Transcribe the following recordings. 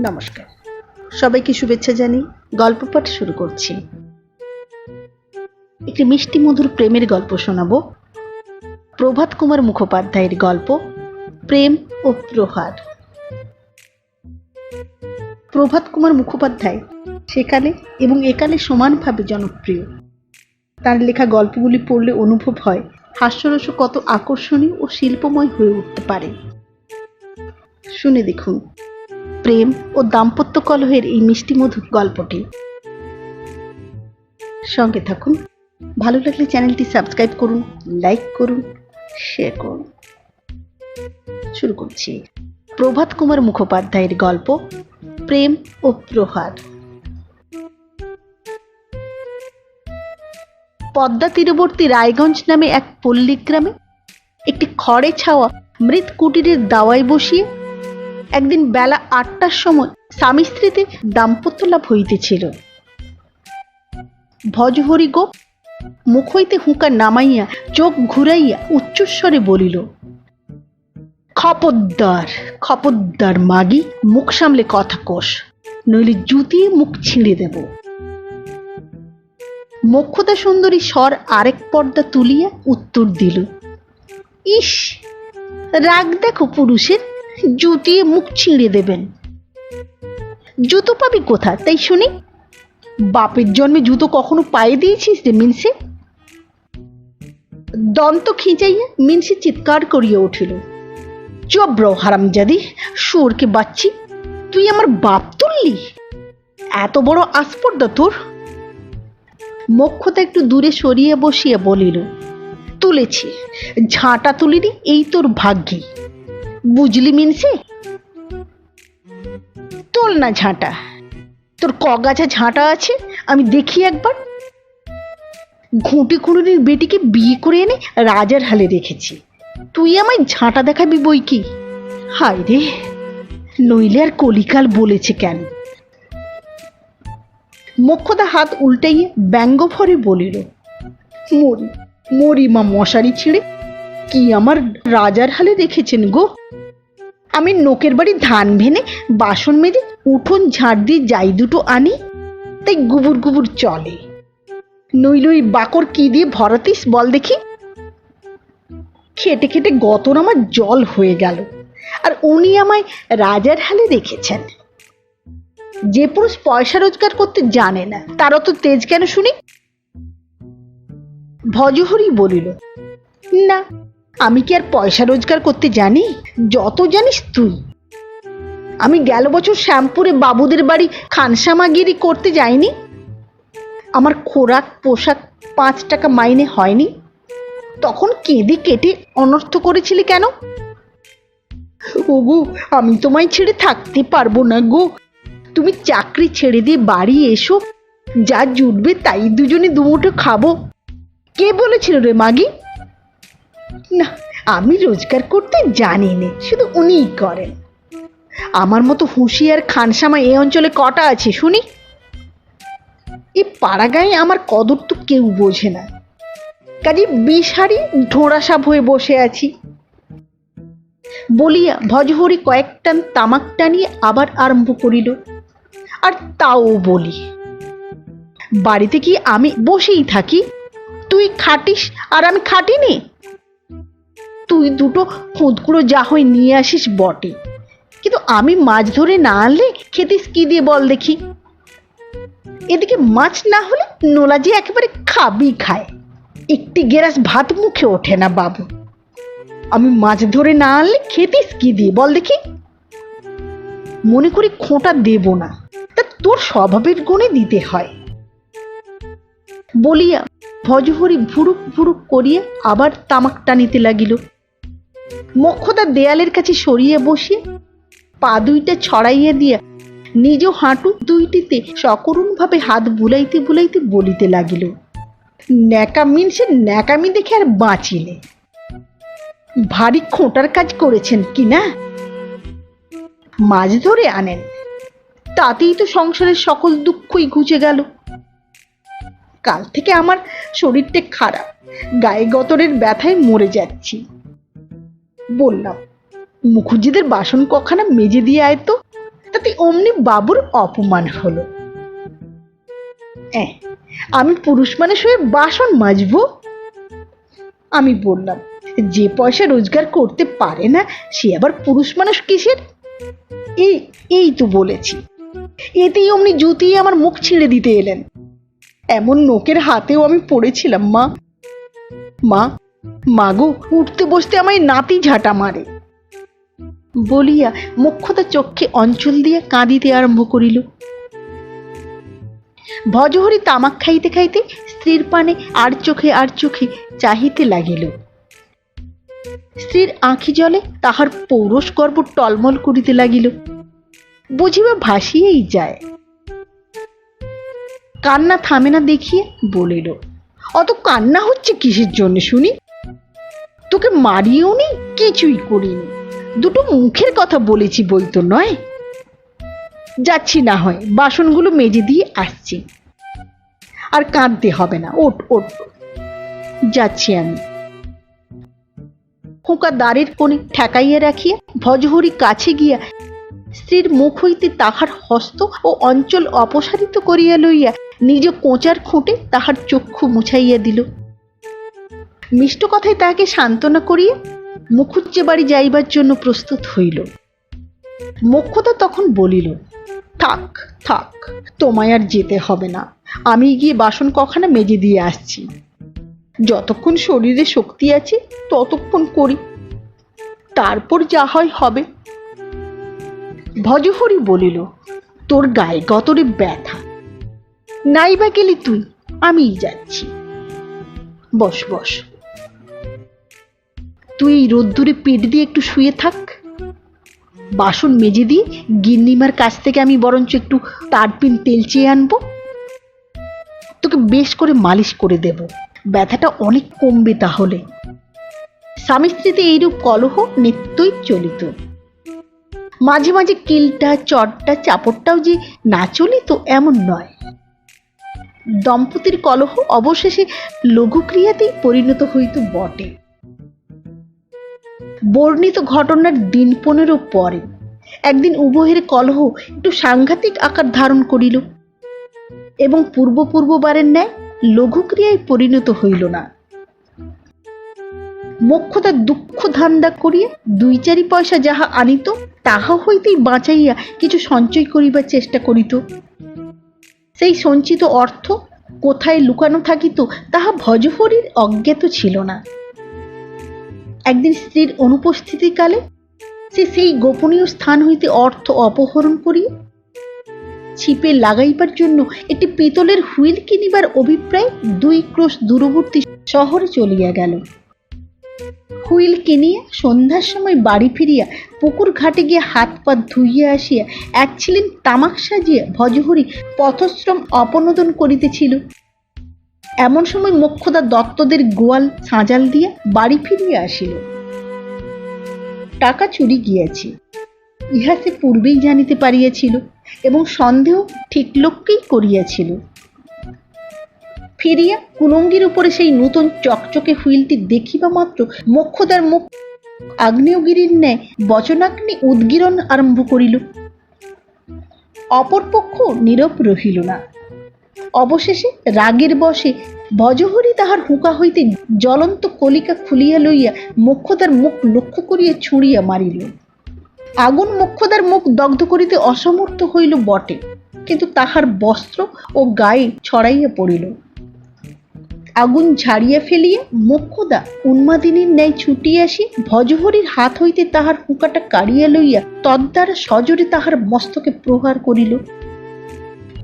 নমস্কার, সবাইকে শুভেচ্ছা জানিয়ে গল্প পাঠ শুরু করছি। একটি মিষ্টি মধুর প্রেমের গল্প শোনাবো। প্রভাত কুমার মুখোপাধ্যায়ের গল্প প্রেম ও প্রহার। প্রভাত কুমার মুখোপাধ্যায় সেকালে এবং একালে সমানভাবে জনপ্রিয়। তার লেখা গল্পগুলি পড়লে অনুভব হয় হাস্যরস কত আকর্ষণীয় ও শিল্পময় হয়ে উঠতে পারে। শুনে দেখুন প্রেম ও দাম্পত্য কলহের এই মিষ্টি মধুর গল্পটি। সঙ্গে থাকুন। ভালো লাগলে চ্যানেলটি সাবস্ক্রাইব করুন, লাইক করুন, শেয়ার করুন। শুরু করছি প্রভাত কুমার মুখোপাধ্যায়ের গল্প প্রেম ও প্রহার। পদ্মা তীরবর্তী রায়গঞ্জ নামে এক পল্লী গ্রামে একটি খড়ে ছাওয়া মৃৎ কুটিরের দাওয়ায় বসিয়ে একদিন বেলা ৮টার সময় স্বামী স্ত্রীতে দাম্পত্য লাভ হইতেছিল। ভজহরি গো মুখ হইতে হুঁকা নামাইয়া চোখ ঘুরাইয়া উচ্চস্বরে বলিল, খপরদার খপরদার মাগি, মুখ সামলে কথা কোষ, নইলে জুতিয়ে মুখ ছিঁড়ে দেব। মোক্ষদা সুন্দরী স্বর আরেক পর্দা তুলিয়া উত্তর দিল, ইস, রাগ দেখো পুরুষের, জুতিয়ে মুখ ছিঁড়ে দেবেন। জুতো পাবি কোথা তাই শুনি? বাপের জন্মে জুতো কখনো পায়ে দিয়েছিস রে মিনসে? দন্ত খিঁচাইয়া মিনসে চিৎকার করিয়া উঠিল, চুপ ব্রো হারামজাদি, শুয়োরকে বাচ্চি, তুই আমার বাপ তুললি? এত বড় আস্পর্ধা তোর? মোক্ষদা একটু দূরে সরিয়ে বসিয়া বলিল, তুলেছি, ঝাঁটা তুলিনি এই তোর ভাগ্যি, বুঝলি মিনসে? তোল না ঝাঁটা, তোর কগাছা ঝাঁটা আছে আমি দেখি একবার। ঘুঁটে কুড়ুনির বেটিকে বিয়ে করে এনে রাজার হালে রেখেছি, তুই আমায় ঝাঁটা দেখাবি বই কি? হায় রে, নইলে আর কলিকাল বলেছে কেন? মোক্ষদা হাত উল্টাইয়ে ব্যঙ্গ ভরে বলিল, মরি মরি মা মশারি ছিঁড়ে, কি আমার রাজার হালে রেখেছেন গো? আমি নোকের বাড়ি ধান ভেনে বাসন মেজে উঠোন ঝাড় দিয়ে যাই দুটো আনি, তাই গুবুর গুবুর চলে। নইল ওই বাকর কি দিয়ে ভরাতিস বল দেখি? খেটে খেটে গতর আমার জল হয়ে গেল, আর উনি আমায় রাজার হালে রেখেছেন। যে পুরুষ পয়সা রোজগার করতে জানে না তার অত তেজ কেন শুনি? ভজহরি বলিল, না, আমি কি আর পয়সা রোজগার করতে জানি? যত জানিস তুই। আমি গেল বছর শ্যামপুরে বাবুদের বাড়ি খানসামাগিরি করতে যাইনি? আমার খোরাক পোশাক ৫ টাকা মাইনে হয়নি? তখন কেঁদে কেটে অনর্থ করেছিলি কেন? ওগো, আমি তোমায় ছেড়ে থাকতে পারবো না গো, তুমি চাকরি ছেড়ে দিয়ে বাড়ি এসো, যা জুটবে তাই দুজনে দুমুঠো খাবো। কে বলেছিল রে মাগি? না, আমি রোজগার করতে জানি নে, শুধু উনিই করেন। আমার মতো হুঁশিয়ার খানসামা এই অঞ্চলে কটা আছে শুনি? এই পাড়াগাঁয়ে আমার কদর তো কেউ বোঝে না, কাজে বিষহারি ঢোঁড়াসাপ হয়ে বসে আছি। বলিয়া ভজহরি কয়েক টান তামাক টানিয়ে আবার আরম্ভ করিল, আর তাও বলি, বাড়িতে কি আমি বসেই থাকি? তুই খাটিস আর আমি খাটিনি? তুই দুটো খুঁতকুড়ো যা হয় নিয়ে আসিস বটে, কিন্তু আমি মাছ ধরে না আনলে খেতিস কি দিয়ে বল দেখি? এদিকে মাছ না হলে নোলা যে একেবারে খাবি খায়, একটি গেরাস ভাত মুখে ওঠে না বাবু। আমি মাছ ধরে না আনলে খেতিস কি দিয়ে বল দেখি? মনে করি খোঁটা দেব না, তা তোর স্বভাবের গুণে দিতে হয়। বলিয়া ভজহরি ভুরুক ভুরুক করিয়া আবার তামাক টানিতে লাগিল। মোক্ষদা দেয়ালের কাছে সরিয়ে বসিয়ে পা দুইটা ছড়াইয়া দিয়া নিজ হাঁটু দুইটিতে সকরুণ ভাবে হাত বুলাইতে বুলাইতে বলিতে লাগিল, ন্যাকামিন সে ন্যাকামি দেখে আর বাঁচিলে। ভারী খোঁটার কাজ করেছেন কি না? মাছ ধরে আনেন, তাতেই তো সংসারের সকল দুঃখই ঘুচে গেল। কাল থেকে আমার শরীরটা খারাপ, গায়ে গতরের ব্যথায় মরে যাচ্ছি। বললাম মুখুজ্জিদের বাসন কখানা মেজে দিয়ে আয় তো, তাতে অমনি বাবুর অপমান হলো। আমি পুরুষ মানুষ হয়ে বাসন মাজবো? আমি বললাম, যে পয়সা রোজগার করতে পারে না সে আবার পুরুষ মানুষ কিসের? এই এই তো বলেছি। এতেই অমনি জুতিয়ে আমার মুখ ছিঁড়ে দিতে এলেন। এমন নোকের হাতেও আমি পড়েছিলাম। মা মা মাগো, উঠতে বসতে আমায় নাতি ঝাঁটা মারে বলিয়া মোক্ষদা চক্ষে অঞ্চল দিয়া কাঁদিতে আরম্ভ করিল। ভজহরি তামাক খাইতে খাইতে স্ত্রীর পানে আর চোখে চাহিতে লাগিল। স্ত্রীর আঁখি জলে তাহার পৌরষ গর্ব টলমল করিতে লাগিল, বুঝিবা ভাসিয়েই যায়। কান্না থামে না দেখিয়ে বলিল, অত কান্না হচ্ছে কিসের জন্য শুনি? তোকে মারিয়েও নি, কিছুই করিনি, দুটো মুখের কথা বলেছি বই তো নয়। যাচ্ছি, না হয় বাসনগুলো মেজে দিয়ে আসছি। আর কাঁদতে হবে না, ওঠ ওঠ, যাচ্ছি আমি। হুঁকা দ্বারের কোণে ঠেকাইয়া রাখিয়া ভজহরি কাছে গিয়া স্ত্রীর মুখ হইতে তাহার হস্ত ও অঞ্চল অপসারিত করিয়া লইয়া নিজ কোঁচার খুঁটে তাহার চক্ষু মুছাইয়া দিল। মিষ্ট কথায় তাহাকে সান্ত্বনা করিয়া মুখুজ্জে বাড়ি যাইবার জন্য প্রস্তুত হইল। মোক্ষদা তখন বলিল, থাক থাক, তোমায় আর যেতে হবে না, আমি গিয়ে বাসন কখানা মেজে দিয়ে আসছি। যতক্ষণ শরীরে শক্তি আছে ততক্ষণ করি, তারপর যা হয় হবে। ভজহরি বলিল, তোর গায়ে গতরে ব্যথা, নাই বা গেলি তুই, আমিই যাচ্ছি। বস বস, তুই এই রোদ্দুরে পেট দিয়ে একটু শুয়ে থাক। বাসন মেজে দিয়ে গিন্নিমার কাছ থেকে আমি বরঞ্চ একটু তারপিন তেল চেয়ে আনবো, তোকে বেশ করে মালিশ করে দেব, ব্যথাটা অনেক কমবে তাহলে। স্বামী স্ত্রীতে এইরূপ কলহ নিত্যই চলিত। মাঝে মাঝে কিলটা চটটা চাপড়টাও যে না চলিত এমন নয়। দম্পতির কলহ অবশেষে লঘুক্রিয়াতেই পরিণত হইত বটে। বর্ণিত ঘটনার দিন 15 পরে একদিন উভয়ের কলহ একটু সাংঘাতিক আকার ধারণ করিল এবং পূর্ববারের ন্যায় লঘুক্রিয়ায় পরিণত হইল না। মোক্ষদা দুঃখ ধান্দা করিয়া 2-4 পয়সা যাহা আনিত তাহা হইতেই বাঁচাইয়া কিছু সঞ্চয় করিবার চেষ্টা করিত। সেই সঞ্চিত অর্থ কোথায় লুকানো থাকিত তাহা ভজহরির অজ্ঞাত ছিল না। একদিন স্ত্রীর অনুপস্থিতিকালে সে সেই গোপনীয় স্থান হইতে অর্থ অপহরণ করিয়া ছিপে লাগাইবার জন্য একটি পিতলের হুইল কিনিবার অভিপ্রায় 2 ক্রোশ দূরবর্তী শহরে চলিয়া গেল। হুইল কিনিয়া সন্ধ্যার সময় বাড়ি ফিরিয়া পুকুর ঘাটে গিয়ে হাত পা ধুইয়া আসিয়া এক ছিলেন তামাক সাজিয়া ভজহরি পথশ্রম অপনোদন করিতেছিল। এমন সময় মোক্ষদা দত্তদের গোয়াল সাঁজাল দিয়া বাড়ি ফিরিয়া আসিল। টাকা চুরি গিয়াছে, ইহা সে পূর্বেই জানিতে পারিয়াছিল এবং সন্দেহ ঠিক লোককেই করিয়াছিল। ফিরিয়া কুলঙ্গির উপরে সেই নূতন চকচকে হুইলটি দেখিবা মাত্র মোক্ষদার মুখ আগ্নেয়গিরির ন্যায় বচনাগ্নি উদ্গীরণ আরম্ভ করিল। অপরপক্ষ নীরব রহিল না। অবশেষে রাগের বশে ভজহরি তাহার হুঁকা হইতে জ্বলন্ত কলিকা খুলিয়া লইয়া মোক্ষদার মুখ লক্ষ্য করিয়া ছুঁড়িয়া মারিল। আগুন মোক্ষদার মুখ দগ্ধ করিতে অসমর্থ হইল বটে, কিন্তু তাহার বস্ত্র ও গায়ে ছড়াইয়া পড়িল। আগুন ঝাড়িয়া ফেলিয়া মোক্ষদা উন্মাদিনীর ন্যায় ছুটিয়া আসি ভজহরির হাত হইতে তাহার হুঁকাটা কাড়িয়া লইয়া তদ্বারা সজোরে তাহার মস্তকে প্রহার করিল।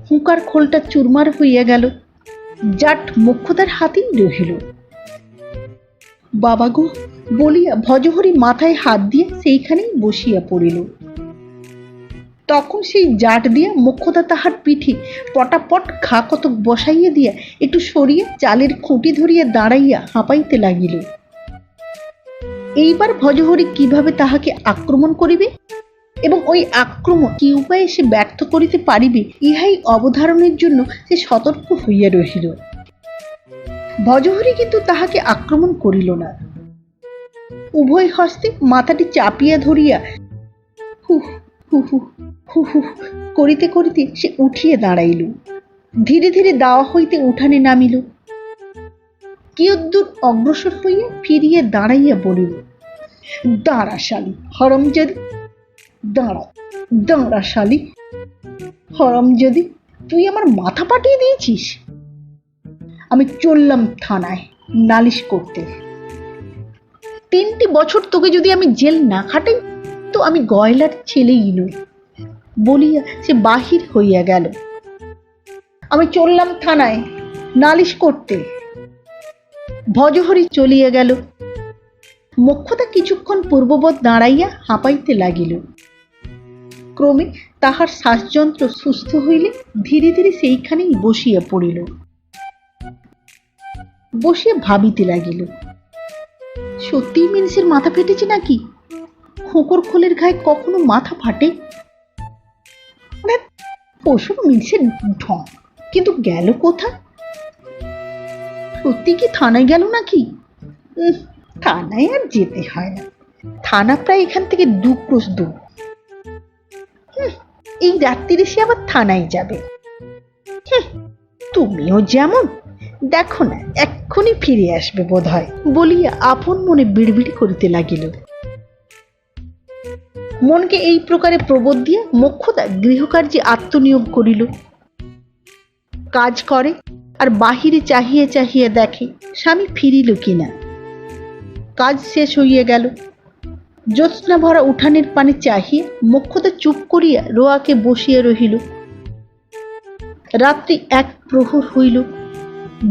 হুঁকার খোলটা চুরমার হইয়া গেল, জাট মোক্ষদার হাতেই রহিল। বাবা গো বলিয়া ভজহরি মাথায় হাত দিয়া সেইখানেই বসিয়া পড়িল। তখন সেই জাট দিয়া মোক্ষদা তাহার পিঠে পটাপট ঘা কতক বসাইয়া দিয়া একটু সরিয়া চালের খুঁটি ধরিয়া দাঁড়াইয়া হাঁপাইতে লাগিল। এইবার ভজহরি কিভাবে তাহাকে আক্রমণ করিবে এবং ওই আক্রমণ কি উপায়ে সে ব্যর্থ করিতে পারিবে ইহাই অবধারণের জন্য সে সতর্ক হইয়া রহিল। ভজহরি কিন্তু তাহাকে আক্রমণ করিল না। উভয় হস্তে মাথাটি চাপিয়া ধরিয়া হু হু হু হু হু করিতে করিতে সে উঠিয়া দাঁড়াইল। ধীরে ধীরে দাওয়া হইতে উঠানে নামিল। কিয়দ্দূর অগ্রসর হইয়া ফিরিয়া দাঁড়াইয়া বলিল, দাঁড়া শালি হরমজাদি, দাঁড়া দাঁড়া শালি হরমজাদি, তুই আমার মাথা পাঠিয়ে দিয়েছিস। আমি চললাম থানায় নালিশ করতে। 3টি বছর তোকে যদি আমি জেল না খাটাই তো আমি গয়লার ছেলেই নই, বলিয়া সে বাহির হইয়া গেল। আমি চললাম থানায় নালিশ করতে। ভজহরি চলিয়া গেল। মোক্ষদা কিছুক্ষণ পূর্ববৎ দাঁড়াইয়া হাঁপাইতে লাগিল। ক্রমে তাহার শ্বাসযন্ত্র সুস্থ হইলে ধীরে ধীরে সেইখানেই বসিয়া পড়িল। বসিয়া ভাবিতে লাগিল, সত্যিই মিনসের মাথা ফেটেছে নাকি? খোকর খোলের গায়ে কখনো মাথা ফাটে? পশুর মিনসের ঢং, কিন্তু গেল কোথায়? সত্যি কি থানায় গেল নাকি? থানায় আর যেতে হয় না, থানা প্রায় এখান থেকে 2 ক্রোশ দূর। এই রাত্রিরে সে আবার থানায় যাবে। তুমিও যেমন, দেখো না এক্ষুনি ফিরে আসবে বোধ হয়, বলিয়া আপন মনে বিড়বিড় করিতে লাগিল। মনকে এই প্রকারে প্রবোধ দিয়া মোক্ষদা গৃহকার্যে আত্মনিয়োগ করিল। কাজ করে আর বাহিরে চাহিয়া চাহিয়া দেখে স্বামী ফিরিল কিনা। কাজ শেষ হইয়া গেল। জ্যোৎস্না ভরা উঠানের পানে চাহিয়া মোক্ষদা চুপ করিয়া রোয়াকে বসিয়া রহিল। রাত্রি 1 প্রহর হইল,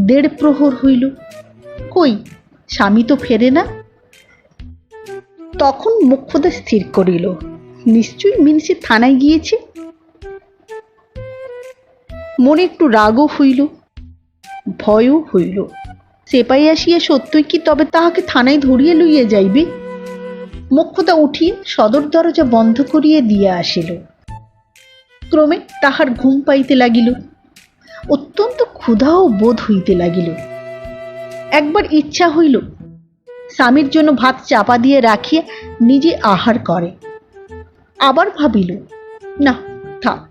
1.5 প্রহর হইল, কই স্বামী তো ফেরে না। তখন মোক্ষদা স্থির করিল, নিশ্চয়ই মিনসে থানায় গিয়েছে। মনে একটু রাগও হইল, ভয়ও হইল। সেপাই আসিয়া সত্যই কি তবে তাহাকে থানায় ধরিয়া লইয়া যাইবে? মোক্ষদা উঠিয়া সদর দরজা বন্ধ করিয়া দিয়া আসিল। ক্রমে তাহার ঘুম পাইতে লাগিল। অত্যন্ত ক্ষুধাও বোধ হইতে লাগিল। একবার ইচ্ছা হইল স্বামীর জন্য ভাত চাপা দিয়ে রাখিয়া নিজে আহার করে। আবার ভাবিল, না থাক,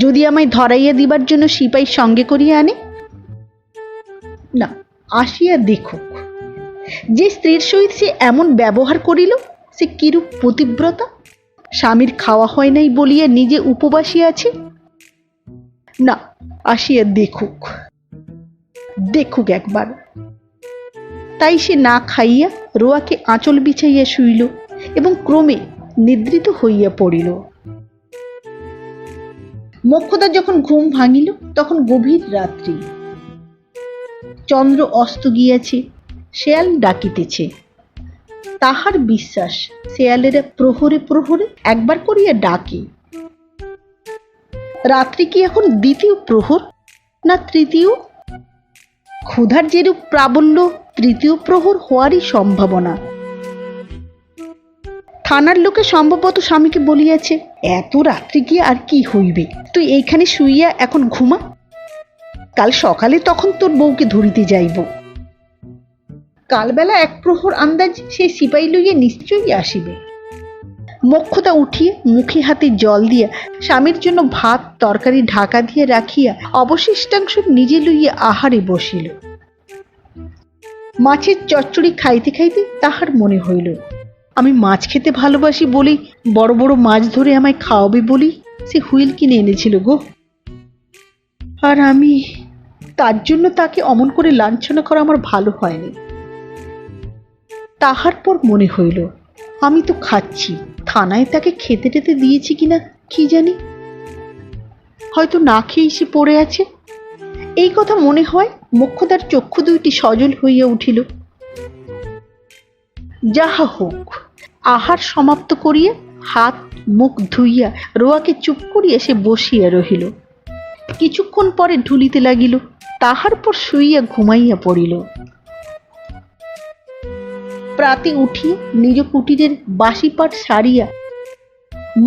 যদি আমায় ধরাইয়া দিবার জন্য সিপাই সঙ্গে করিয়া আনে। না, আসিয়া দেখুক যে স্ত্রীর সহিত সে এমন ব্যবহার করিল সে কিরূপ পতিব্রতা। স্বামীর খাওয়া হয় নাই বলিয়া নিজে উপবাসী আছে। না, আসিয়া দেখুক, দেখুক একবার। তাই সে না খাইয়া রোয়াকে আঁচল বিছাইয়া শুইল এবং ক্রমে নিদ্রিত হইয়া পড়িল। মোক্ষদা যখন ঘুম ভাঙিল তখন গভীর রাত্রি। চন্দ্র অস্ত গিয়াছে, শেয়াল ডাকিতেছে। তাহার বিশ্বাস শেয়ালেরা প্রহরে প্রহরে একবার করিয়া ডাকে। রাত্রি কি এখন 2য় প্রহর না 3য়? ক্ষুধার যেরূপ প্রাবল্য 3য় প্রহর হওয়ারই সম্ভাবনা। থানার লোকে সম্ভবত স্বামীকে বলিয়াছে, এত রাত্রি গিয়ে আর কি হইবে, তুই এইখানে শুইয়া এখন ঘুমা, কাল সকালে তখন তোর বউকে ধরিতে যাইব। কালবেলা 1 প্রহর আন্দাজ সেই সিপাই লইয়া নিশ্চয়ই আসিবে। মোক্ষদা উঠিয়া মুখে হাতে জল দিয়া স্বামীর জন্য ভাত তরকারি ঢাকা দিয়ে রাখিয়া অবশিষ্টাংশ নিজে লইয়া আহারে বসিল। মাছের চচ্চড়ি খাইতে খাইতে তাহার মনে হইল, আমি মাছ খেতে ভালোবাসি বলেই বড় বড় মাছ ধরে আমায় খাওয়াবে বলেই সে হুইল কিনে এনেছিল গো। আর আমি তার জন্য তাকে অমন করে লাঞ্ছনা করা আমার ভালো হয়নি। তাহার পর মনে হইল, আমি তো খাচ্ছি, থানায় তাকে খেতে টেতে দিয়েছি কিনা কি জানি, হয়তো না খেয়ে সে পড়ে আছে। এই কথা মনে হয় মোক্ষদার চক্ষু 2টি সজল হইয়া উঠিল। যাহা হোক, আহার সমাপ্ত করিয়া হাত মুখ ধুইয়া রোয়াকে চুপ করিয়া সে বসিয়া রহিল। কিছুক্ষণ পরে ঢুলিতে লাগিল, তাহার পর শুইয়া ঘুমাইয়া পড়িল। প্রাতে উঠিয়া নিজ কুটিরের বাসিপাট সারিয়া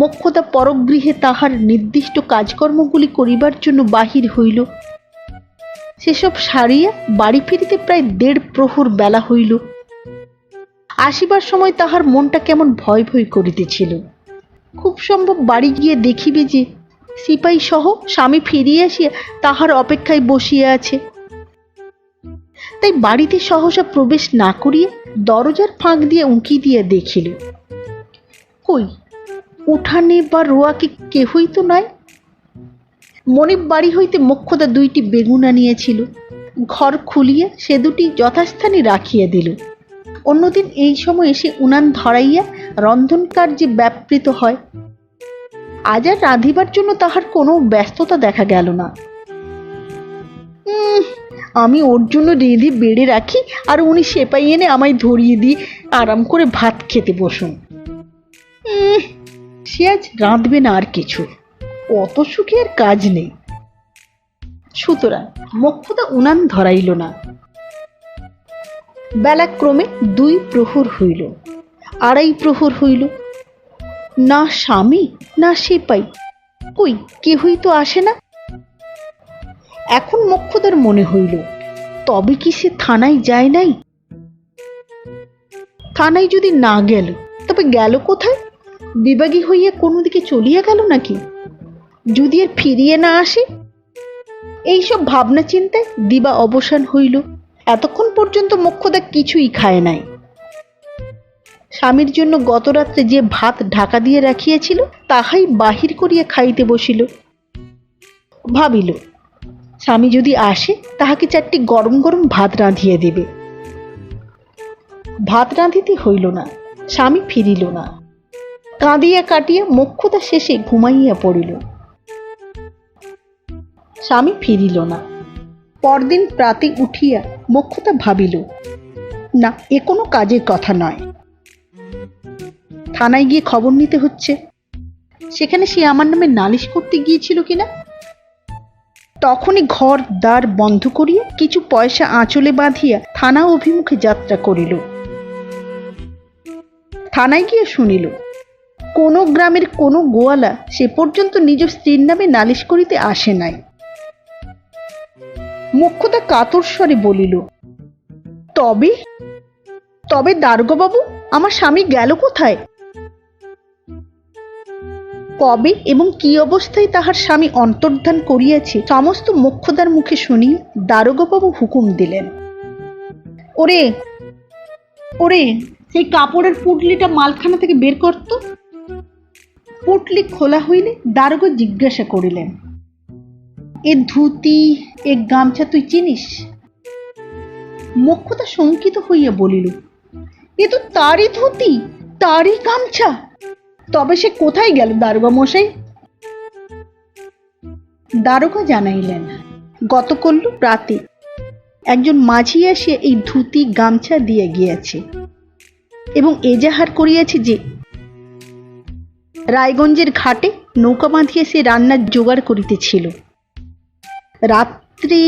মোক্ষদা পরগৃহে তাহার নির্দিষ্ট কাজকর্মগুলি করিবার জন্য বাহির হইল। সেসব সারিয়া বাড়ি ফিরিতে প্রায় 1.5 প্রহর বেলা হইল। আসিবার সময় তাহার মনটা কেমন ভয় ভয় করিতেছিল। খুব সম্ভব বাড়ি গিয়ে দেখিবে যে সিপাহী সহ স্বামী ফিরিয়া আসিয়া তাহার অপেক্ষায় বসিয়া আছে। তাই বাড়িতে সহসা প্রবেশ না করিয়া দরজার ফাঁক দিয়ে উঁকি দিয়া দেখিল, কই উঠানে বা রোয়াকে কেহই তো নাই। মনিব বাড়ি হইতে মোক্ষদা 2টি বেগুন আনিয়াছিল, ঘর খুলিয়া সে দুটি যথাস্থানে রাখিয়া দিল। অন্যদিন এই সময় এসে উনান ধরাইয়া রন্ধন কার্যে ব্যাপৃত হয়। আজ আর রাঁধিবার জন্য তাহার কোনো ব্যস্ততা দেখা গেল না। আমি ওর জন্য রেঁধে বেড়ে রাখি, আর উনি সেপাই এনে আমায় ধরিয়ে দিয়ে আরাম করে ভাত খেতে বসুন। সে আজ রাঁধবে না আর কিছু, অত সুখে আর কাজ নেই। সুতরাং মোক্ষদা উনান ধরাইল না। বেলা ক্রমে 2 প্রহর হইল, 2.5 প্রহর হইল, না স্বামী না সেপাই, কই কেহই তো আসে না। এখন মোক্ষদার মনে হইল, তবে কি সে থানায় যায় নাই? থানায় যদি না গেল তবে গেল কোথায়? বিভাগী হইয়া কোনো দিকে চলিয়া গেল নাকি? যদি আর ফিরিয়ে না আসে। এইসব ভাবনা চিন্তায় দিবা অবসান হইল। এতক্ষণ পর্যন্ত মোক্ষদা কিছুই খায় নাই। স্বামীর জন্য গত রাত্রে যে ভাত ঢাকা দিয়ে রাখিয়াছিল তাহাই বাহির করিয়া খাইতে বসিল। ভাবিল, স্বামী যদি আসে তাহাকে 4টি গরম গরম ভাত রাঁধিয়া দেবে। ভাত রাঁধিতে হইল না, স্বামী ফিরিল না। কাঁদিয়া কাটিয়া মোক্ষদা শেষে ঘুমাইয়া পড়িল। স্বামী ফিরিল না। পরদিন প্রাতে উঠিয়া মোক্ষদা ভাবিল, না এ কোনো কাজের কথা নয়। থানায় গিয়ে খবর নিতে হচ্ছে, সেখানে সে আমার নামে নালিশ করতে গিয়েছিল কিনা। তখনই ঘর দ্বার বন্ধ করিয়া কিছু পয়সা আঁচলে বাঁধিয়া থানা অভিমুখে যাত্রা করিল। থানায় গিয়ে শুনিল, কোন গ্রামের কোন গোয়ালা সে পর্যন্ত নিজ স্ত্রীর নামে নালিশ করিতে আসে নাই। মোক্ষদা কাতর স্বরে বলিল, তবে তবে দারোগাবাবু, আমার স্বামী গেল কোথায়? কবে এবং কি অবস্থায় তাহার স্বামী অন্তর্ধান করিয়াছে সমস্ত মোক্ষদার মুখে শুনিয়া দারোগাবাবু হুকুম দিলেন, ওরে ওরে সেই কাপড়ের পুটলিটা মালখানা থেকে বের করত। পুটলি খোলা হইলে দারোগা জিজ্ঞাসা করিলেন, এ ধুতি এ গামছা তুই চিনিস? মোক্ষদা শঙ্কিত হইয়া বলিল, এ তো তারই ধুতি, তারই গামছা। তবে সে কোথায় গেল দারোগা মশাই? দারোগা জানাইলেন, গতকাল রাতে একজন মাঝি আসিয়া এই ধুতি গামছা দিয়ে গিয়েছে এবং এজাহার করিয়াছে যে রায়গঞ্জের ঘাটে নৌকা বাঁধিয়া সে রান্নার জোগাড় করিতেছিল। রাত্রি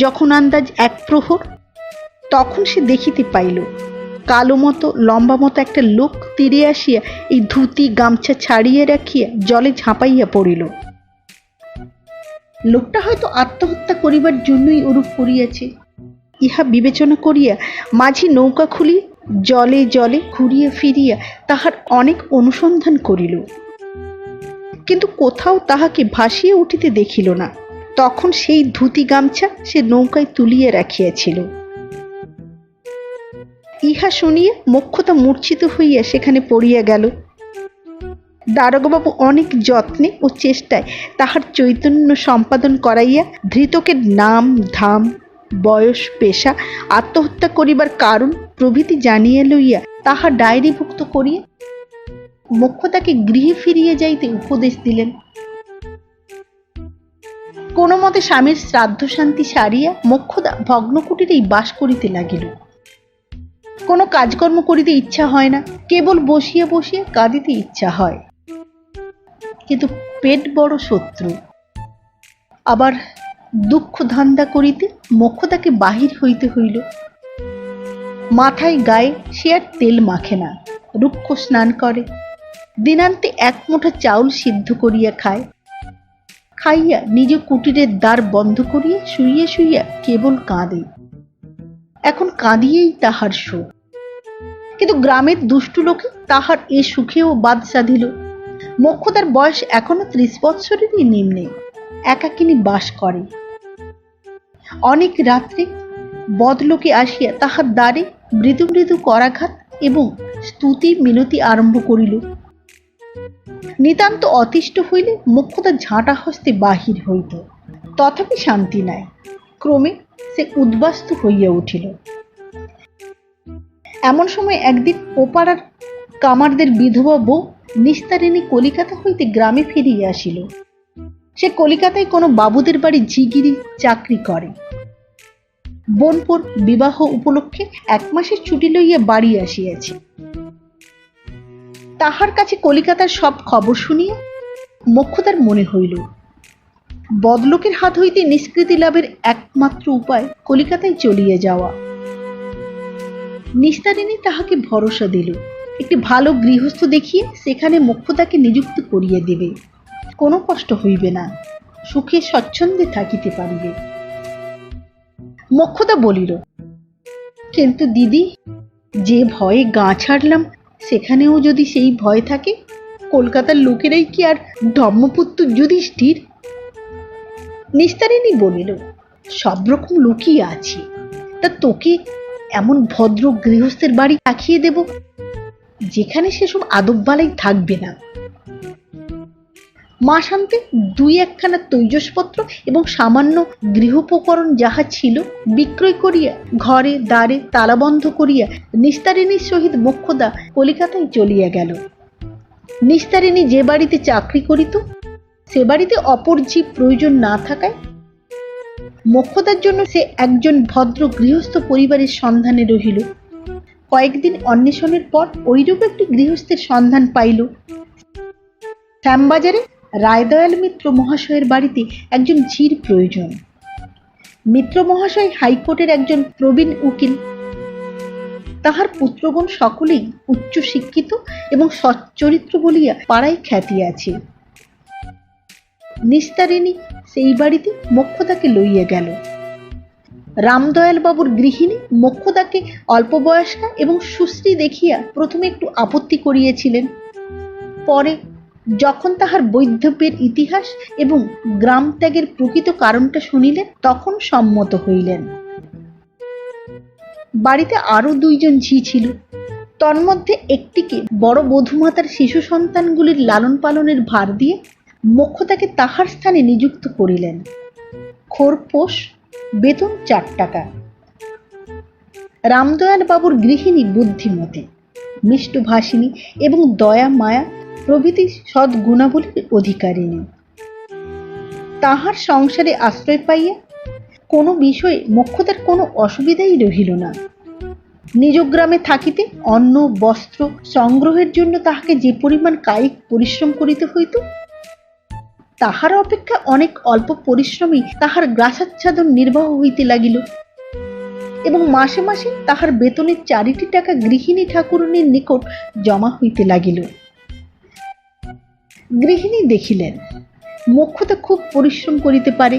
যখন আন্দাজ 1 প্রহর, তখন সে দেখিতে পাইল কালো মতো লম্বা মতো একটা লোক তীরে আসিয়া এই ধুতি গামছা ছাড়িয়ে রাখিয়া জলে ঝাঁপাইয়া পড়িল। লোকটা হয়তো আত্মহত্যা করিবার জন্যই ওরূপ করিয়াছে। ইহা বিবেচনা করিয়া মাঝি নৌকা খুলি জলে জলে ঘুরিয়া ফিরিয়া তাহার অনেক অনুসন্ধান করিল, কিন্তু কোথাও তাহাকে ভাসিয়া উঠিতে দেখিল না। তখন সেই ধুতি গামছা সে নৌকায় তুলিয়া রাখিয়াছিল। ইহা শুনিয়া মোক্ষদা মূর্ছিত হইয়া সেখানে পড়িয়া গেল। দারোগাবাবু অনেক যত্নে ও চেষ্টায় তাহার চৈতন্য সম্পাদন করাইয়া ধৃতকের নাম ধাম, বয়স, পেশা, আত্মহত্যা করিবার কারণ প্রভৃতি জানিয়া লইয়া তাহা ডায়েরিভুক্ত করিয়া মোক্ষদাকে গৃহে ফিরিয়া যাইতে উপদেশ দিলেন। কোনো মতে স্বামীর শ্রাদ্ধ শান্তি সারিয়া মোক্ষদা ভগ্নকুটিরেই বাস করিতে লাগিল। কোনো কাজকর্ম করিতে ইচ্ছা হয় না, কেবল বসিয়া বসিয়া কাঁদিতে ইচ্ছা হয়। কিন্তু পেট বড় শত্রু। আবার দুঃখ ধান্দা করিতে মোক্ষদাকে বাহির হইতে হইল। মাথায় গায়ে সে আর তেল মাখে না, রুক্ষ স্নান করে, দিনান্তে 1 মুঠা চাউল সিদ্ধ করিয়া খায়। খাইয়া নিজ কুটিরের দ্বার বন্ধ করিয়া শুইয়া শুইয়া কেবল কাঁদে। এখন কাঁদিয়েই তাহার সুখ। কিন্তু গ্রামের দুষ্টু লোকে তাহার এ সুখেও বাদ সাধিল। মোক্ষদার বয়স এখনো 30 বৎসরেরই নিম্নে, একাকিনী বাস করে। অনেক রাত্রে বদলোকে আসিয়া তাহার দ্বারে মৃদু মৃদু করাঘাত এবং স্তুতি মিনতি আরম্ভ করিল। নিতান্ত অতিষ্ঠ হইলে মোক্ষদা ঝাঁটা হস্তে বাহির হইত, তথাপি শান্তি নাই। ক্রমে সে উদ্বাস্তু হইয়া উঠিল। এমন সময় একদিন ওপাড়ার কামারদের বিধবা বউ নিস্তারিণী কলিকাতা হইতে গ্রামে ফিরিয়া আসিল। সে কলিকাতায় কোনো বাবুদের বাড়ি ঝিগিরি চাকরি করে। বোনপোর বিবাহ উপলক্ষে 1 মাসের ছুটি লইয়া বাড়ি আসিয়াছে। তাহার কাছে কলিকাতার সব খবর শুনিয়া মোক্ষদার মনে হইল বদলোকের হাত হইতে নিষ্কৃতি লাভের একমাত্র উপায় কলিকাতায় চলিয়া যাওয়া। নিস্তারিণী তাহাকে ভরসা দিল, একটি ভালো গৃহস্থ দেখিয়ে সেখানে মোক্ষদাকে নিযুক্ত করিয়া দেবে। কোনো কষ্ট হইবে না, সুখে স্বচ্ছন্দে থাকিতে পারিবে। মোক্ষদা বলিল, কিন্তু দিদি, যে ভয়ে গা ছাড়লাম সেখানেও যদি সেই ভয় থাকে, কলকাতার লোকেরাই কি আর ধর্মপুত্র যুধিষ্ঠির? নিস্তারিণী বলিল, সব রকম লোকই আছে, তা তোকে এমন ভদ্র গৃহস্থের বাড়ি রাখিয়ে দেব যেখানে সেসব আদব বালাই থাকবে না। মাসান্তে 2-1খানা তৈজসপত্র এবং সামান্য গৃহোপকরণ যাহা ছিল বিক্রয় করিয়া ঘরে দ্বারে তালাবন্ধ করিয়া নিস্তারিণীর সহিত মোক্ষদা কলিকাতায় চলিয়া গেল। নিস্তারিণী যে বাড়িতে চাকরি করিত সে বাড়িতে অপর জীব প্রয়োজন না থাকায় মোক্ষদার জন্য সে একজন ভদ্র গৃহস্থ পরিবারের সন্ধানে রহিল। কয়েকদিন অন্বেষণের পর ঐরূপ একটি গৃহস্থের সন্ধান পাইল। শ্যামবাজারে রায়দয়াল মিত্র মহাশয়ের বাড়িতে একজন ঝির প্রয়োজন। মিত্র মহাশয় হাইকোর্টের একজন প্রবীণ উকিল। তাহার পুত্রগণ সকলেই উচ্চ শিক্ষিত এবং সচ্চরিত্র বলিয়া পাড়ায় খ্যাতি আছে। নিস্তারিণী সেই বাড়িতে মোক্ষদাকে লইয়া গেল। রামদয়াল বাবুর গৃহিণী মোক্ষদাকে অল্প বয়স্কা এবং সুশ্রী দেখিয়া প্রথমে একটু আপত্তি করিয়াছিলেন। পরে যখন তাহার বৈধব্যের ইতিহাস এবং গ্রাম ত্যাগের প্রকৃত কারণটা শুনিলেন তখন সম্মত হইলেন। বাড়িতে আরো 2 জন ঝি ছিল। তন্মধ্যে একটিকে বড় বধূমাতার শিশু সন্তানগুলির লালন পালনের ভার দিয়ে মোক্ষদাকে তাহার স্থানে নিযুক্ত করিলেন। খোরপোশ, বেতন 4 টাকা। রামদয়াল বাবুর গৃহিণী বুদ্ধিমতী, মিষ্টভাষিণী এবং দয়া মায়া প্রভৃতি সদ্গুণাবলীর অধিকারিণী। তাহার সংসারে আশ্রয় পাইয়া কোনো বিষয়ে মোক্ষদার কোনো অসুবিধাই রহিল না। নিজ গ্রামে থাকিতে অন্ন বস্ত্র সংগ্রহের জন্য তাহাকে যে পরিমাণ কায়িক পরিশ্রম করিতে হইত, তাহার অপেক্ষা অনেক অল্প পরিশ্রমই তাহার গ্রাসাচ্ছাদন নির্বাহ হইতে লাগিল এবং মাসে মাসে তাহার বেতনের 4টি টাকা গৃহিণী ঠাকুরনীর নিকট জমা হইতে লাগিল। গৃহিণী দেখিলেন মোক্ষদা খুব পরিশ্রম করিতে পারে,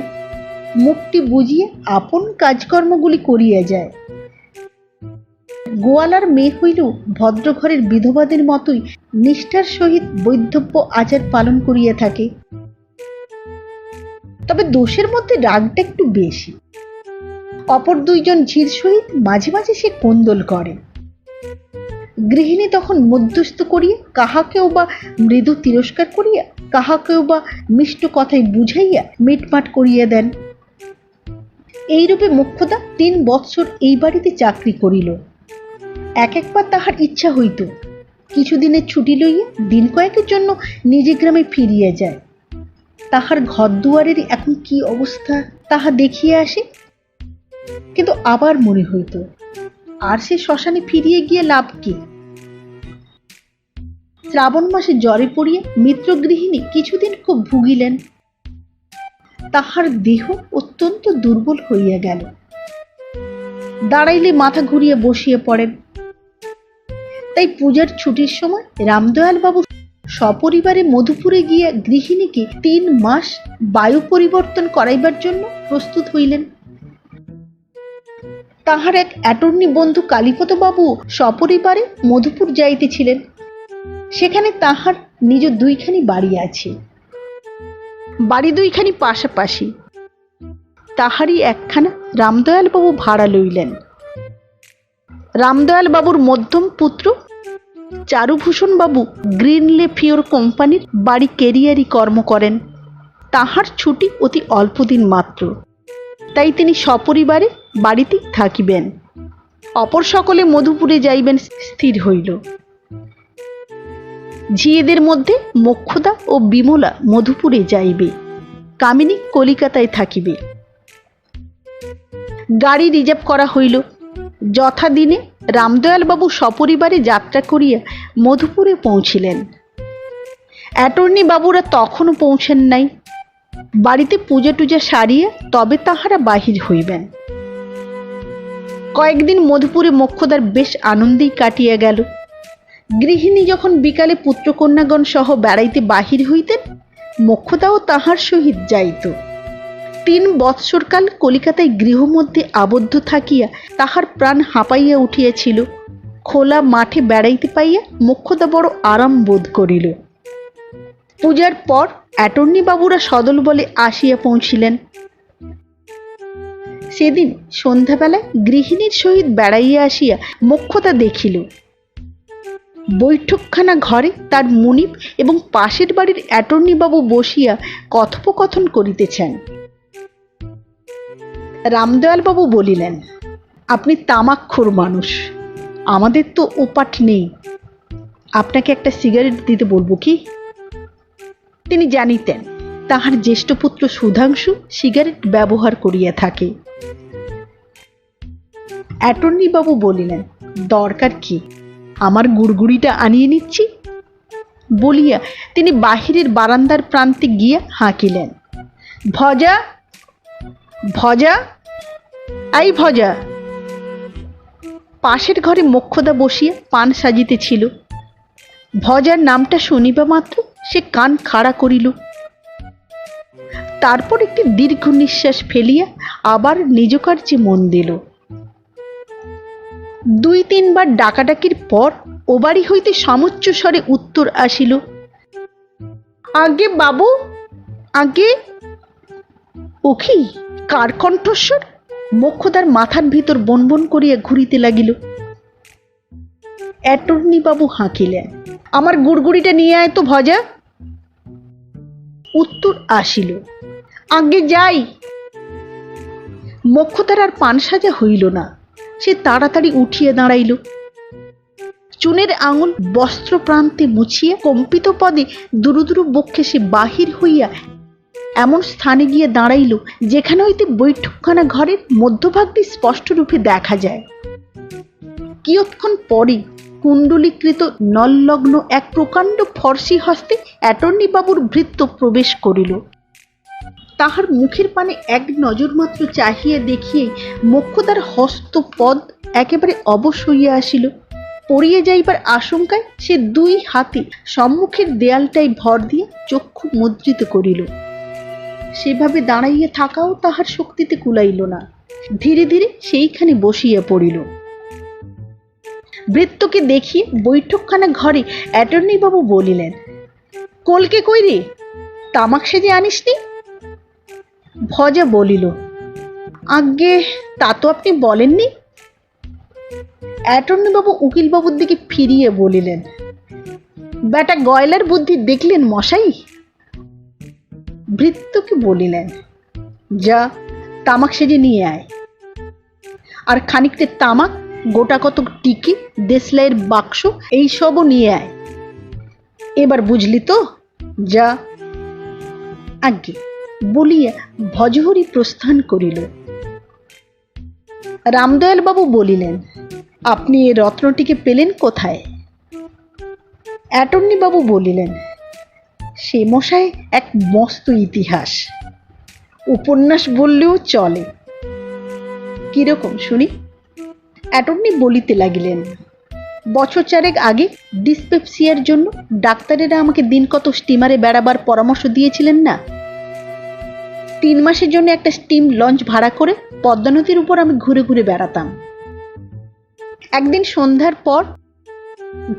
মুখটি বুঝিয়ে আপন কাজকর্মগুলি করিয়া যায়। গোয়ালার মেয়ে হইলেও ভদ্রঘরের বিধবাদের মতোই নিষ্ঠার সহিত বৈধব্য আচার পালন করিয়া থাকে। তবে দোষের মধ্যে রাগটা একটু বেশি। অপর 2 জন ঝির সহিত মাঝে মাঝে সে কোন্দল করে। গৃহিণী তখন মধ্যস্থ করিয়া কাহাকেও বা মৃদু তিরস্কার করিয়া কাহাকেও বা মিষ্ট কথায় বুঝাইয়া মিটমাট করিয়া দেন। এইরূপে মোক্ষদা 3 বৎসর এই বাড়িতে চাকরি করিল। একবার তাহার ইচ্ছা হইত কিছুদিনের ছুটি লইয়া দিন কয়েকের জন্য নিজ গ্রামে ফিরিয়া যায়। তাহার ঘর দুয়ারের এখন কি অবস্থা তাহা দেখিয়া আসে। কিন্তু আবার মনে হইত আর সে শ্মশানে ফিরিয়ে গিয়ে লাভ কি? শ্রাবণ মাসে জ্বরে পড়িয়া মিত্র গৃহিণী কিছুদিন খুব ভুগিলেন। তাহার দেহ অত্যন্ত দুর্বল হইয়া গেল। দাঁড়াইলে মাথা ঘুরিয়ে বসিয়া পড়েন। তাই পূজার ছুটির সময় রামদয়াল বাবু সপরিবারে মধুপুরে গিয়া গৃহিণীকে 3 মাস বায়ু পরিবর্তন করাইবার জন্য প্রস্তুত হইলেন। তাহার এক অ্যাটর্নি বন্ধু কালীপদ বাবু সপরিবারে মধুপুর যাইতেছিলেন। সেখানে তাহার নিজ দুইখানি বাড়ি আছে, বাড়ি দুইখানি পাশাপাশি। তাহারই একখানা রামদয়াল বাবু ভাড়া লইলেন। রামদয়াল বাবুর মধ্যম পুত্র চারুভূষণ বাবু গ্রিনলে ফিওর কোম্পানির বাড়ি কেরিয়ারি কর্ম করেন। তাহার ছুটি অতি অল্প দিন মাত্র, তাই তিনি সপরিবারে বাড়িতেই থাকিবেন। অপর সকলে মধুপুরে যাইবেন স্থির হইল। ঝিয়েদের মধ্যে মোক্ষদা ও বিমলা মধুপুরে যাইবে, কামিনী কলিকাতায় থাকিবে। গাড়ি রিজার্ভ করা হইল। যথাদিনে রামদয়াল বাবু সপরিবারে যাত্রা করিয়া মধুপুরে পৌঁছিলেন। অ্যাটর্নি বাবুরা তখনও পৌঁছেন নাই। বাড়িতে পূজা টুজা সারিয়া তবে তাহারা বাহির হইবেন। কয়েকদিন মধুপুরে মোক্ষদার বেশ আনন্দেই কাটিয়া গেল। গৃহিণী যখন বিকালে পুত্রকন্যাগণ সহ বেড়াইতে বাহির হইতেন, মোক্ষদাও তাহার সহিত যাইত। 3 বৎসরকাল কলিকাতায় গৃহমধ্যে আবদ্ধ থাকিয়া তাহার প্রাণ হাঁপাইয়া উঠিয়াছিল। খোলা মাঠে বেড়াইতে পাইয়া মোক্ষদা বড় আরাম বোধ করিল। পূজার পর অ্যাটর্নি বাবুরা সদল বলে আসিয়া পৌঁছিলেন। সেদিন সন্ধ্যাবেলায় গৃহিণীর সহিত বেড়াইয়া আসিয়া মোক্ষদা দেখিল বৈঠকখানা ঘরে তার মুনিব এবং পাশের বাড়ির অ্যাটর্নি বাবু বসিয়া কথোপকথন করিতেছেন। রামদয়াল বাবু বলিলেন, আপনি তামাকখোর মানুষ, আমাদের তো ওপাট নেই, আপনাকে একটা সিগারেট দিতে বলবো কি? তিনি জানিতেন তাহার জ্যেষ্ঠ পুত্র সুধাংশু সিগারেট ব্যবহার করিয়া থাকে। অ্যাটর্নি বাবু বলিলেন, দরকার কি, আমার গুড়গুড়িটা আনিয়ে নিচ্ছি বলিয়া তিনি বাহিরের বারান্দার প্রান্তে গিয়া হাঁকিলেন, ভজা ভজা, আই ভজা। পাশের ঘরে মোক্ষদা বসিয়া পান সাজিতেছিল। ভজার নামটা শুনিবা মাত্র সে কান খাড়া করিল। তারপর একটি দীর্ঘ নিঃশ্বাস ফেলিয়া আবার নিজ কার্যে মন দিল। 2-3 বার ডাকাডাকির পর ও বাড়ি হইতে সমুচ্চ স্বরে উত্তর আসিল, আগে বাবু, আগে। ওখি কার কণ্ঠস্বর? মোক্ষদার মাথার ভিতর বনবন করিয়া ঘুরিতে লাগিল। অ্যাটর্নি বাবু হাঁকিলেন, আমার গুড়গুড়িটা নিয়ে আয় তো ভজা। উত্তর আসিল, আগে যাই। মোক্ষদার আর পান সাজা হইল না। সে তাড়াতাড়ি উঠিয়া দাঁড়াইল। চুনের আঙুল বস্ত্র প্রান্তে মুছিয়া কম্পিত পদে দুরু দুরু বক্ষে সে বাহির হইয়া এমন স্থানে গিয়ে দাঁড়াইল যেখানে হইতে বৈঠকখানা ঘরের মধ্যভাগটি স্পষ্টরূপে দেখা যায়। কিয়ৎক্ষণ পরে কুণ্ডলীকৃত নললগ্ন এক প্রকাণ্ড ফর্সি হস্তে অ্যাটর্নি বাবুর ভৃত্য প্রবেশ করিল। তাহার মুখের পানে এক নজর মাত্র চাহিয়া দেখিয়ে মোক্ষদার হস্তপদ একেবারে অবশ হইয়া আসিল। পড়িয়া যাইবার আশঙ্কায় সে 2 হাতে সম্মুখের দেয়ালটাই ভর দিয়া চক্ষু মুদ্রিত করিল। সেভাবে দাঁড়াইয়া থাকাও তাহার শক্তিতে কুলাইল না। ধীরে ধীরে সেইখানে বসিয়া পড়িল। ভৃত্যকে দেখিয়ে বৈঠকখানা ঘরে অ্যাটর্নি বাবু বলিলেন, কলকে কই রে, তামাক সেজে আনিসনি? ভজা বলিল, আজ্ঞে তা তো আপনি বলেননি। অ্যাটর্নি বাবু উকিল বাবুর দিকে ফিরিয়ে বলিলেন, বেটা গয়লার বুদ্ধি দেখলেন মশাই। ভৃত্যকে বলিলেন, যা তামাক সেজে নিয়ে আয়, আর খানিকটা তামাক, গোটা কতক টিকি, দেশলাইয়ের বাক্স এইসবও নিয়ে আয়। এবার বুঝলি তো, যা। আজ্ঞে বলিয়া ভজহরি প্রস্থান করিল। রামদয়াল বাবু বলিলেন, আপনি এ রত্নটিকে পেলেন কোথায়? অ্যাটর্নি বাবু বলিলেন, সে মশাই এক মস্ত ইতিহাস, উপন্যাস বললেও চলে। কিরকম শুনি? অ্যাটর্নি বলিতে লাগিলেন, বছর 4 আগে ডিসপেপসিয়ার জন্য ডাক্তারেরা আমাকে দিন কত স্টিমারে বেড়াবার পরামর্শ দিয়েছিলেন না? 3 মাসের জন্য একটা স্টিম লঞ্চ ভাড়া করে পদ্মা নদীর উপর আমি ঘুরে ঘুরে বেড়াতাম। একদিন সন্ধ্যার পর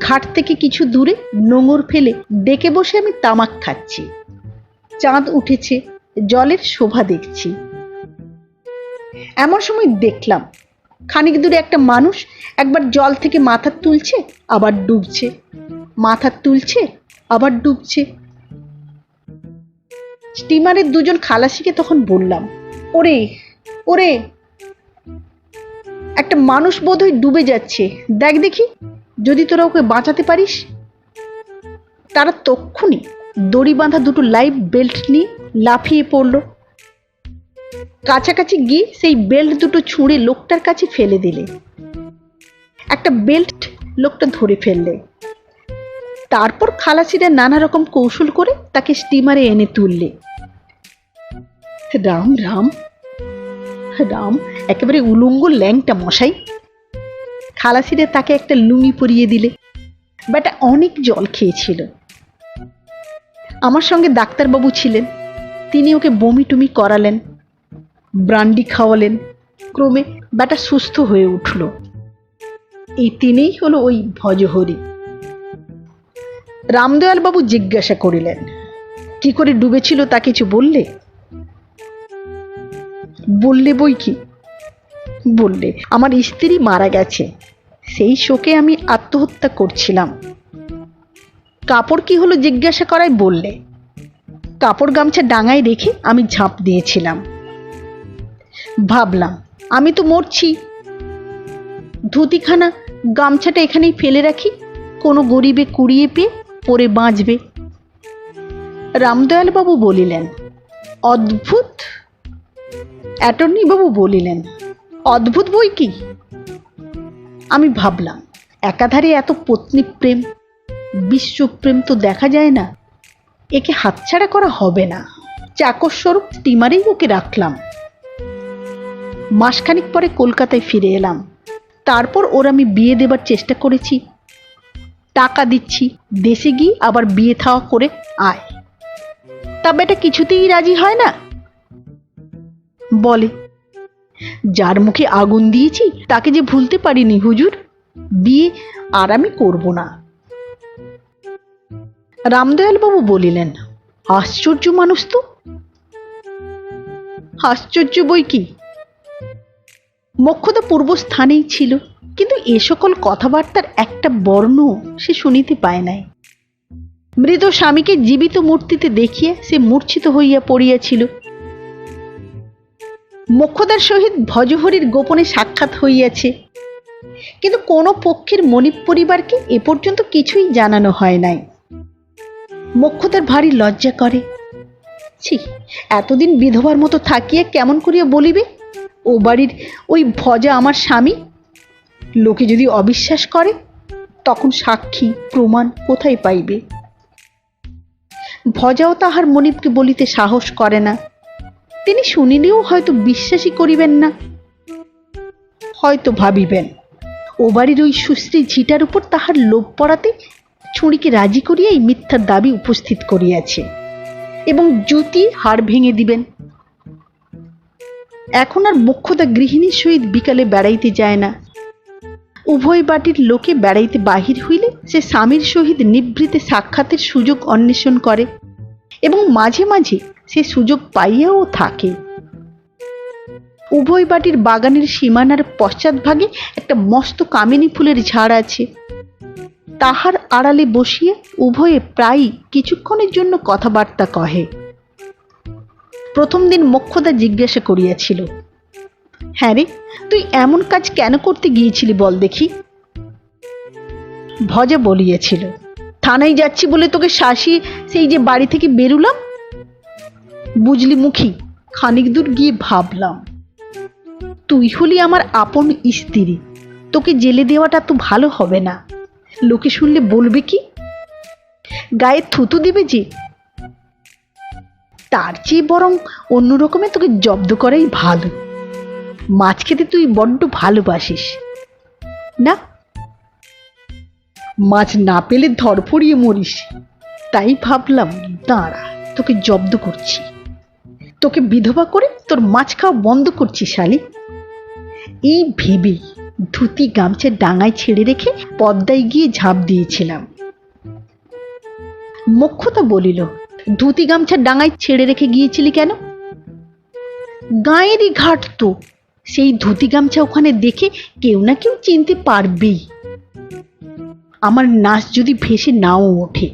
ঘাট থেকে কিছু দূরে নোঙর ফেলে ডেকে বসে আমি তামাক খাচ্ছি। চাঁদ উঠেছে, জলের শোভা দেখছি। এমন সময় দেখলাম খানিক দূরে একটা মানুষ একবার জল থেকে মাথা তুলছে আবার ডুবছে, মাথা তুলছে আবার ডুবছে। স্টিমারের 2জন খালাসিকে তখন বললাম, ওরে ওরে, একটা মানুষ বোধহয় ডুবে যাচ্ছে, দেখ দেখি যদি তোরা ওকে বাঁচাতে পারিস। তারা তক্ষুনি দড়ি বাঁধা 2টো লাইফ বেল্ট নিয়ে লাফিয়ে পড়ল। কাছাকাছি গিয়ে সেই বেল্ট 2টো ছুঁড়ে লোকটার কাছে ফেলে দিলে। একটা বেল্ট লোকটা ধরে ফেললে। তারপর খালাসিরা নানা রকম কৌশল করে তাকে স্টিমারে এনে তুললে। রাম রাম রাম, একেবারে উলঙ্গ ল্যাংটা মশাই। খালাসিরা তাকে একটা লুঙ্গি পরিয়ে দিলে। বেটা অনেক জল খেয়েছিল। আমার সঙ্গে ডাক্তারবাবু ছিলেন, তিনি ওকে বমি টুমি করালেন, ব্রান্ডি খাওয়ালেন। ক্রমে বেটা সুস্থ হয়ে উঠল। এই তিনিই হলো ওই ভজহরি। রামদয়াল বাবু জিজ্ঞাসা করিলেন, কি করে ডুবেছিল তা কিছু বললে? বললে বই কি, বললে আমার স্ত্রী মারা গেছে, সেই শোকে আমি আত্মহত্যা করছিলাম। কাপড় কি হলো জিজ্ঞাসা করায় বললে, কাপড় গামছা ডাঙায় রেখে আমি ঝাঁপ দিয়েছিলাম। ভাবলাম আমি তো মরছি, ধুতিখানা গামছাটা এখানেই ফেলে রাখি, কোনো গরিবে কুড়িয়ে পেয়ে পরে বাঁচবে। রামদয়াল বাবু বলিলেন, অদ্ভুত। অ্যাটর্নি বাবু বলিলেন, অদ্ভুত বই কি। আমি ভাবলাম একাধারে এত পত্নী প্রেম, বিশ্বপ্রেম তো দেখা যায় না, একে হাতছাড়া করা হবে না। চাকরস্বরূপ স্টিমারেই ওকে রাখলাম। মাসখানিক পরে কলকাতায় ফিরে এলাম। তারপর ওর আমি বিয়ে দেবার চেষ্টা করেছি, টাকা দিচ্ছি, দেশে গিয়ে আবার বিয়ে থাওয়া করে আয়। তা বেটা কিছুতেই রাজি হয় না। বলে, যার মুখে আগুন দিয়েছি তাকে যে ভুলতে পারিনি হুজুর, বিয়ে আর আমি করব না। রামদয়াল বাবু বলিলেন, আশ্চর্য মানুষ তো। আশ্চর্য বই কি। মোক্ষদা পূর্বস্থানেই ছিল, কিন্তু এ সকল কথাবার্তার একটা বর্ণ সে শুনিতে পায় নাই। মৃত স্বামীকে জীবিত মূর্তিতে দেখিয়া সে মূর্ছিত হইয়া পড়িয়াছিল। মোক্ষদার সহিত ভজহরির গোপনে সাক্ষাৎ হইয়াছে, কিন্তু কোনো পক্ষের মনিব পরিবারকে এ পর্যন্ত কিছুই জানানো হয় নাই। মোক্ষদার ভারী লজ্জা করে। ছি, এতদিন বিধবার মতো থাকিয়া কেমন করিয়া বলিবে ও বাড়ির ওই ভজা আমার স্বামী। লোকে যদি অবিশ্বাস করে তখন সাক্ষী প্রমাণ কোথায় পাইবে? ভজাও তাহার মনিবকে বলিতে সাহস করে না। তিনি শুনিলেও হয়তো বিশ্বাসই করিবেন না। হয়তো ভাবিবেন ও বাড়ির ওই সুশ্রী ঝিটার উপর তাহার লোভ পড়াতে ছুঁড়িকে রাজি করিয়া এই মিথ্যার দাবি উপস্থিত করিয়াছে এবং জুতি হাড় ভেঙে দিবেন। এখন আর মোক্ষদা গৃহিণীর সহিত বিকালে বেড়াইতে যায় না। উভয় বাটির লোকে বেড়াইতে বাহির হইলে সে স্বামীর সহিত নিভৃতে সাক্ষাতের সুযোগ অন্বেষণ করে এবং মাঝে মাঝে সে সুযোগ পাইয়াও থাকে। উভয় বাটির বাগানের সীমানার পশ্চাৎভাগে একটা মস্ত কামিনী ফুলের ঝাড় আছে। তাহার আড়ালে বসিয়া উভয়ে প্রায়ই কিছুক্ষণের জন্য কথাবার্তা কহে। প্রথম দিন মোক্ষদা জিজ্ঞাসা করিয়াছিল, হ্যাঁ রে, তুই এমন কাজ কেন করতে গিয়েছিলি বল দেখি? ভজা বলিয়াছিল, থানায় যাচ্ছি বলে তোকে শাসিয়ে সেই যে বাড়ি থেকে বেরুলাম। বুঝলি মুখী, খানিক দূর গিয়ে ভাবলাম তুই হলি আমার আপন স্ত্রী, তোকে জেলে দেওয়াটা তো ভালো হবে না। লোকে শুনলে বলবে কি? গায়ে থুতু দিবে যে। তার চেয়ে বরং অন্য রকমে তোকে জব্দ করাই ভালো। মাছ খেতে তুই বড্ড ভালোবাসিস না? মাছ না পেলে ধরফড়িয়ে মরিস, তাই ভাবলাম দাঁড়া তোকে জব্দ করছি। তোকে বিধবা করে তোর মাছ খাওয়া বন্ধ করছি শালি। এই ভেবেই ধুতি গামছা ডাঙায় ছেড়ে রেখে পদ্মায় গিয়ে ঝাঁপ দিয়েছিলাম। মোক্ষদা বলিল, ধুতি গামছা ডাঙায় ছেড়ে রেখে গিয়েছিলি কেন? গাঁয়েরই ঘাট তো, সেই ধুতি গামছা ওখানে দেখে কেউ না কেউ চিনতে পারবেই। আমার নাচ যদি ভেসে নাও ওঠে,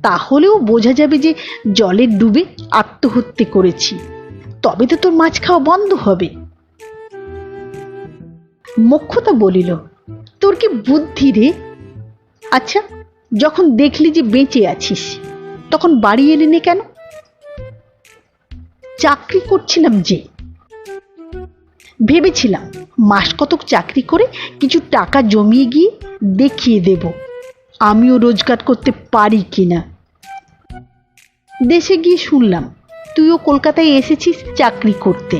তাহলেও বোঝা যাবে যে জলে ডুবে আত্মহত্যা করেছি, তবে তো তোর মাছ খাওয়া বন্ধ হবে। মোক্ষদা বলিল, তোর কি বুদ্ধি রে? আচ্ছা, যখন দেখলি যে বেঁচে আছিস তখন বাড়ি এলি নে কেন? চাকরি করছিলাম যে, ভেবেছিলাম মাস কতক চাকরি করে কিছু টাকা জমিয়ে গিয়ে দেখিয়ে দেব আমিও রোজগার করতে পারি কিনা। দেশে গিয়ে শুনলাম তুইও কলকাতায় এসেছিস চাকরি করতে।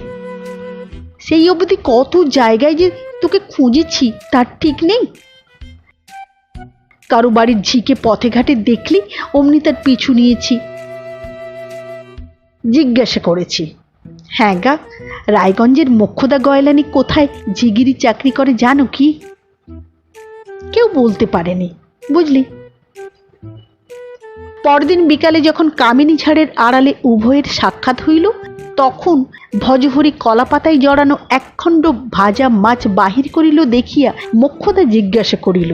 সেই অবধি কত জায়গায় যে তোকে খুঁজেছি তার ঠিক নেই। কারো বাড়ির ঝিকে পথে ঘাটে দেখলি অমনি তার পিছু নিয়েছি। জিজ্ঞাসা করেছি, হ্যাঁ গা, রায়গঞ্জের মোক্ষদা গয়লানি কোথায় ঝিগিরি চাকরি করে জানো কি? কেউ বলতে পারেনি, বুঝলি। পরদিন বিকালে যখন কামিনী ঝাড়ের আড়ালে উভয়ের সাক্ষাৎ হইল, তখন ভজহরি কলা পাতায় জড়ানো একখণ্ড ভাজা মাছ বাহির করিল দেখিয়া মোক্ষদা জিজ্ঞাসা করিল,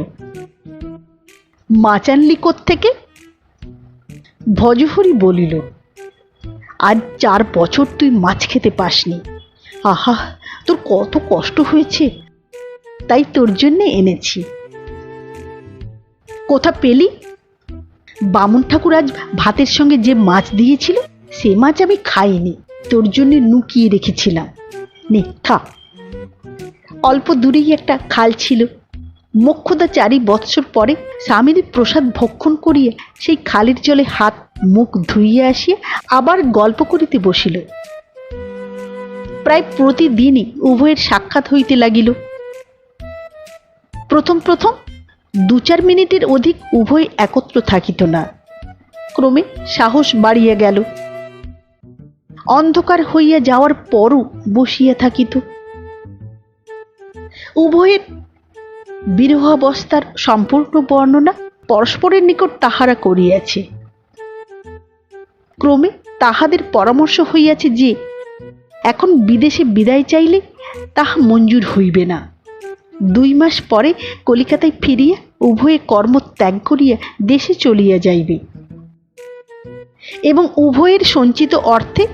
মাছ আনলি কোত্থেকে? ভজহরি বলিল, আজ 4 বছর তুই মাছ খেতে পাসনি। আহা, তোর কত কষ্ট হয়েছে, তাই তোর জন্য এনেছি। কোথা পেলি? বামুন ঠাকুর আজ ভাতের সঙ্গে যে মাছ দিয়েছিল সে মাছ আমি খাইনি, তোর জন্য লুকিয়ে রেখেছিলাম, নে খা। অল্প দূরেই একটা খাল ছিল। মোক্ষদা 4 বৎসর পরে স্বামীর প্রসাদ ভক্ষণ করিয়া সেই খালের জলে হাত মুখ ধুইয়া আসিয়া আবার গল্প করিতে বসিল। প্রায় প্রতিদিনই উভয়ের সাক্ষাৎ হইতে লাগিল। প্রথম 2-4 মিনিটের অধিক উভয় একত্র থাকিত না। ক্রমে সাহস বাড়িয়া গেল। অন্ধকার হইয়া যাওয়ার পরও বসিয়া থাকিত। উভয়ের বিরহাবস্থার সম্পূর্ণ বর্ণনা পরস্পরের নিকট তাহারা করিয়াছে। ক্রমে তাহাদের পরামর্শ হইয়াছে যে এখন বিদেশে বিদায় চাইলে তাহা মঞ্জুর হইবে না। 2 মাস পরে কলিকাতায় ফিরিয়া উভয়ে কর্ম ত্যাগ করিয়া দেশে চলিয়া যাইবে এবং উভয়ের সঞ্চিত অর্থে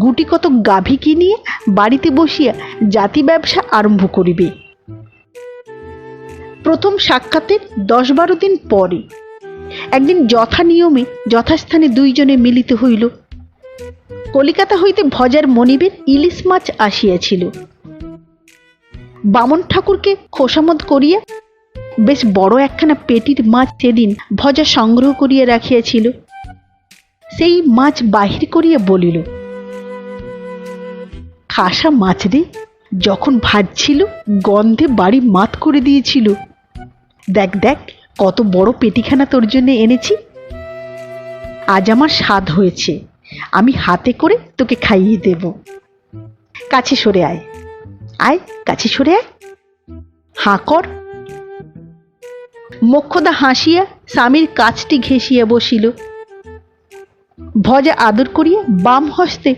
গুটি কতক গাভী কিনিয়া বাড়িতে বসিয়া জাতি ব্যবসা আরম্ভ করিবে। প্রথম সাক্ষাতের 10-12 দিন পরে একদিন যথা নিয়মে যথাস্থানে 2 জনে মিলিত হইল। কলিকাতা হইতে ভজার মনিবের ইলিশ মাছ আসিয়াছিল। বামন ঠাকুরকে খোসামত করিয়া বেশ বড় একখানা পেটির মাছ সেদিন ভজা সংগ্রহ করিয়া রাখিয়াছিল। সেই মাছ বাহির করিয়া বলিল, খাসা মাছ রে, যখন ভাজছিল গন্ধে বাড়ি মাত করে দিয়েছিল। দেখ দেখ, কত বড় পেটিখানা তোর জন্য এনেছি। আজ আমার স্বাদ হয়েছে, আমি হাতে করে তোকে খাইয়ে দেব। কাছে সরে আয়, আয় কাছে সরে আয়, হাঁ কর। মোক্ষদা হাসিয়া স্বামীর কাছটি ঘেঁষিয়া বসিল। ভজা আদর করিয়া বাম হস্তে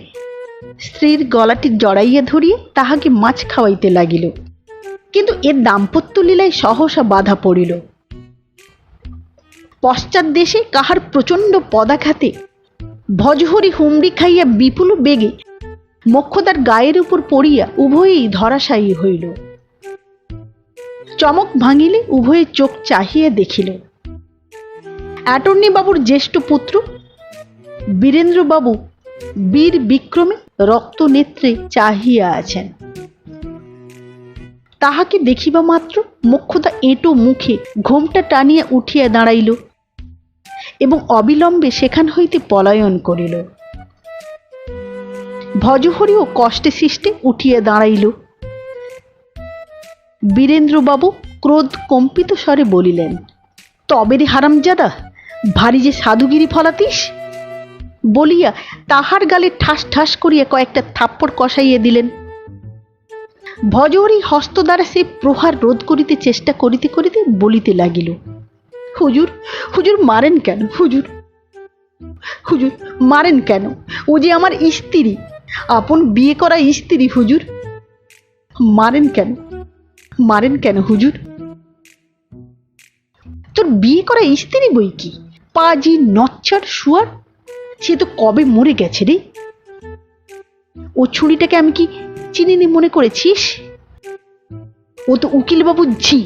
স্ত্রীর গলাটি জড়াইয়া ধরিয়া তাহাকে মাছ খাওয়াইতে লাগিল। কিন্তু এর দাম্পত্য লীলায় সহসা বাধা পড়িল। পশ্চাৎ দেশে কাহার প্রচণ্ড পদাঘাতে ভজহরি হুমড়ি খাইয়া বিপুল বেগে মোক্ষদার গায়ের উপর পড়িয়া উভয়েই ধরাশায়ী হইল। চমক ভাঙিলে উভয়ে চোখ চাহিয়া দেখিল অ্যাটর্নি বাবুর জ্যেষ্ঠ পুত্র বীরেন্দ্রবাবু বীর বিক্রমে রক্ত নেত্রে চাহিয়া আছেন। তাহাকে দেখিবা মাত্র মোক্ষদা এঁটো মুখে ঘোমটা টানিয়া উঠিয়া দাঁড়াইল এবং অবিলম্বে সেখান হইতে পলায়ন করিল। ভজহরিও কষ্টে সৃষ্টে উঠিয়া দাঁড়াইল। বীরেন্দ্রবাবু ক্রোধ কম্পিত স্বরে বলিলেন, তবে রে হারামজাদা, ভারী যে সাধুগিরি ফলাতিস। বলিয়া তাহার গালে ঠাস ঠাস করিয়া কয়েকটা থাপ্পড় কষাইয়া দিলেন। ভজহরি হস্ত দ্বারা সে প্রহার রোধ করিতে চেষ্টা করিতে করিতে বলিতে লাগিল, হুজুর, হুজুর মারেন কেন? হুজুর, হুজুর মারেন কেন? ও যে আমার স্ত্রী, আপন বিয়ে করা স্ত্রী। হুজুর মারেন কেন? মারেন কেন হুজুর? তোর বিয়ে করা স্ত্রী বই কি, পাজি নচ্ছার শুয়ার, সে তো কবে মরে গেছে রে। ও ছুরিটাকে আমি কি চিনিনি মনে করেছিস? ও তো উকিলবাবুর ঝি,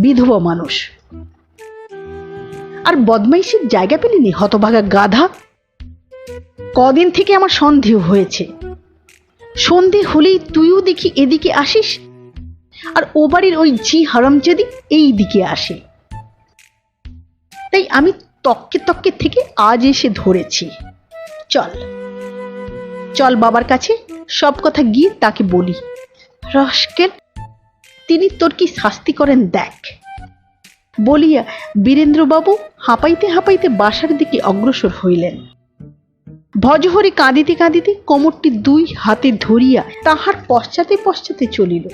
বিধবা মানুষ। আর বদমাইশির জায়গা পেলিনি হতভাগা গাধা। কদিন থেকে আমার সন্দেহ হয়েছে, সন্ধে হলেই তুইও দেখি এদিকে আসিস, আর ও বাড়ির ওই ঝি হারামজাদি এই দিকে আসে। তাই আমি তককে তককে থেকে আজ এসে ধরেছি। চল চল বাবার কাছে সব কথা গিয়ে তাকে বলি। রসকেল, তিনি তোর কি শাস্তি করেন দেখ। বলিয়া বীরেন্দ্রবাবু হাঁপাইতে হাঁপাইতে বাসার দিকে অগ্রসর হইলেন। ভজহরি কাঁদিতে কাঁদিতে কোমরটি দুই হাতে ধরিয়া তাহার পশ্চাতে পশ্চাতে চলিল।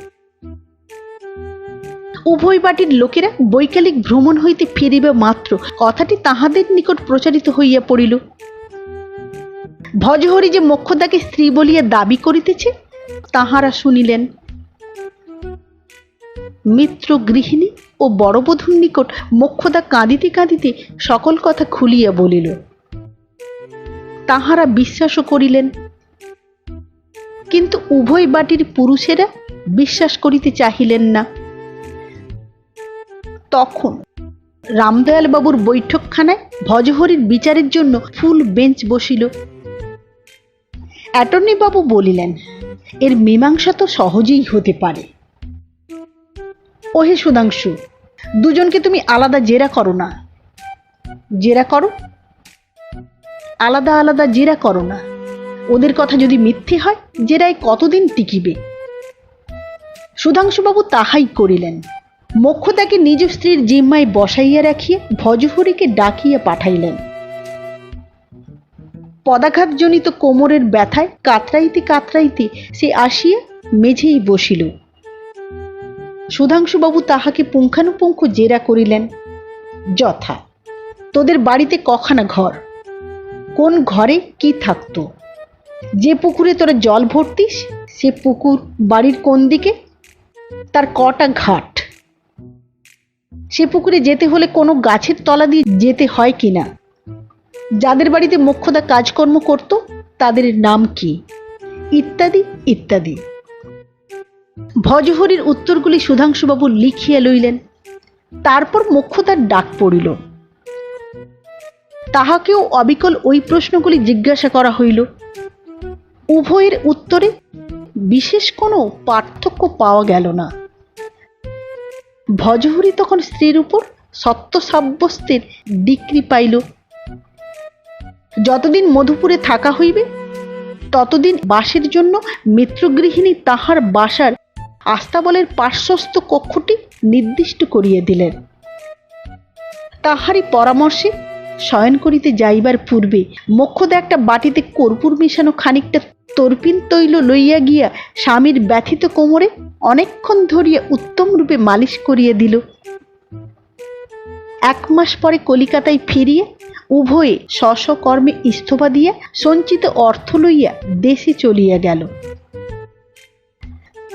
উভয় বাটির লোকেরা বৈকালিক ভ্রমণ হইতে ফিরিবা মাত্র কথাটি তাহাদের নিকট প্রচারিত হইয়া পড়িল। ভজহরি যে মোক্ষদাকে স্ত্রী বলিয়া দাবি করিতেছে তাহারা শুনিলেন। মিত্র গৃহিণী ও বড়বধূর নিকট মোক্ষদা কাঁদিতে কাঁদিতে সকল কথা খুলিয়া বলিল। তাহারা বিশ্বাসও করিলেন, কিন্তু উভয় বাটির পুরুষেরা বিশ্বাস করিতে চাহিলেন না। তখন রামদয়াল বাবুর বৈঠকখানায় ভজহরির বিচারের জন্য ফুল বেঞ্চ বসিল। অ্যাটর্নি বাবু বলিলেন, এর মীমাংসা তো সহজেই হতে পারে। ওহে সুধাংশু, দুজনকে তুমি আলাদা জেরা করো না। জেরা করো, আলাদা আলাদা জেরা করো না। ওদের কথা যদি মিথ্যে হয় জেরায় কতদিন টিকিবে? সুধাংশুবাবু তাহাই করিলেন। মোক্ষদাকে নিজ স্ত্রীর জিম্মায় বসাইয়া রাখিয়া ভজহরিকে ডাকিয়া পাঠাইলেন। পদাঘাতজনিত কোমরের ব্যথায় কাতরাইতে কাতরাইতে সে আসিয়া মেঝেই বসিল। সুধাংশুবাবু তাহাকে পুঙ্খানুপুঙ্খ জেরা করিলেন। যথা, তোদের বাড়িতে কখানা ঘর, কোন ঘরে কি থাকতো, যে পুকুরে তোরা জল ভরতিস সে পুকুর বাড়ির কোন দিকে, তার কটা ঘাট, সে পুকুরে যেতে হলে কোনো গাছের তলা দিয়ে যেতে হয় কিনা, যাদের বাড়িতে মোক্ষদা কাজকর্ম করত তাদের নাম কি, ইত্যাদি ইত্যাদি। ভজহরির উত্তরগুলি সুধাংশুবাবু লিখিয়া লইলেন। তারপর মোক্ষদার ডাক পড়িল। তাহাকেও অবিকল ওই প্রশ্নগুলি জিজ্ঞাসা করা হইল। উভয়ের উত্তরে বিশেষ কোনো পার্থক্য পাওয়া গেল না। ভজহরি তখন স্ত্রীর উপর সত্য সাব্যস্তের ডিক্রি পাইল। যতদিন মধুপুরে থাকা হইবে ততদিন বাসের জন্য মিত্রগৃহিণী তাহার বাসার আস্তাবলের পার্শ্বস্থ কক্ষটি নির্দিষ্ট করিয়া দিলেন। তাহারই পরামর্শে শয়ন করিতে যাইবার পূর্বে মোক্ষদা একটা বাটিতে কর্পূর মিশানো খানিকটা তর্পিন তৈল লইয়া গিয়া স্বামীর ব্যথিত কোমরে অনেকক্ষণ ধরিয়া উত্তম রূপে মালিশ করিয়া দিল। 1 মাস পরে কলিকাতায় ফিরিয়া উভয়ে স্ব কর্মে ইস্তফা দিয়া সঞ্চিত অর্থ লইয়া দেশে চলিয়া গেল।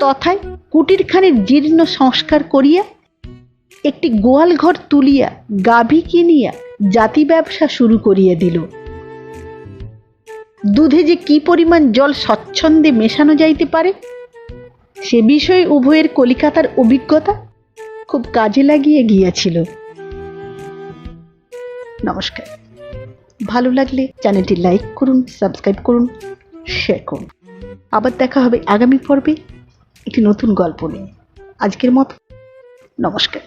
তথায় কুটিরখানির জীর্ণ সংস্কার করিয়া একটি গোয়াল ঘর তুলিয়া গাভী কিনিয়া জাতি ব্যবসা শুরু করিয়া দিল। দুধে যে কি পরিমাণ জল স্বচ্ছন্দে মেশানো যাইতে পারে সে বিষয়ে উভয়ের কলিকাতার অভিজ্ঞতা খুব কাজে লাগিয়ে গিয়েছিল। নমস্কার। ভালো লাগলে চ্যানেলটি লাইক করুন, সাবস্ক্রাইব করুন, শেয়ার করুন। আবার দেখা হবে আগামী পর্বে একটি নতুন গল্প নিয়ে। আজকের মতো নমস্কার।